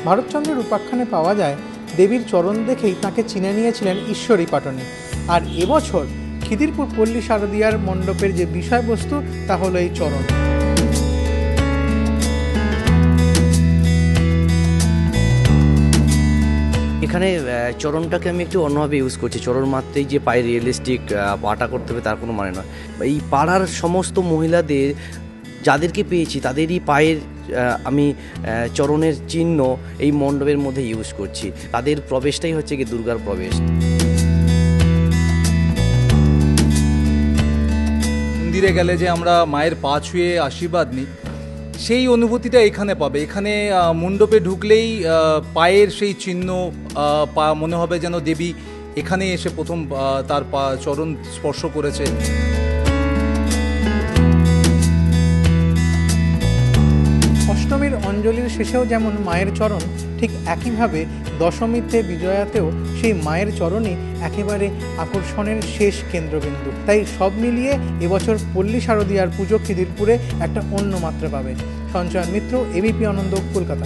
ভারতচন্দ্রের উপাখ্যানে পাওয়া যায় দেবীর চরণ দেখেই তাকে চিনে নিয়েছিলেন ঈশ্বরী পাটনি। আর এবছর খিদিরপুর পল্লী শারদীয়ার মণ্ডপের যে বিষয়বস্তু তা হলো এই চরণ। এখানে চরণটাকে আমি একটু অন্যভাবে ইউজ করছি। চরণ মাত্রেই যে পায়ে রিয়েলিস্টিক পাটা করতে হবে তার কোনো মানে নয়। এই পাড়ার সমস্ত মহিলাদের যাদেরকে পেয়েছি তাদেরই পায়ের আমি চরণের চিহ্ন এই মণ্ডপের মধ্যে ইউজ করছি। তাদের প্রবেশটাই হচ্ছে কি দুর্গার প্রবেশ। মন্দিরে গেলে যে আমরা মায়ের পা ছুঁয়ে আশীর্বাদ নিই, সেই অনুভূতিটা এখানে পাবে। এখানে মণ্ডপে ঢুকলেই পায়ের সেই চিহ্ন পা মনে হবে যেন দেবী এখানে এসে প্রথম তার পা চরণ স্পর্শ করেছে। অষ্টমীর অঞ্জলির শেষেও যেমন মায়ের চরণ, ঠিক একইভাবে দশমীতে বিজয়াতেও সেই মায়ের চরণই একেবারে আকর্ষণের শেষ কেন্দ্রবিন্দু। তাই সব মিলিয়ে এবছর পল্লী শারদীয়ার পুজো খিদিরপুরে একটা অন্য মাত্রা পাবে। সঞ্চয়ন মিত্র, এবিপি আনন্দ, কলকাতা।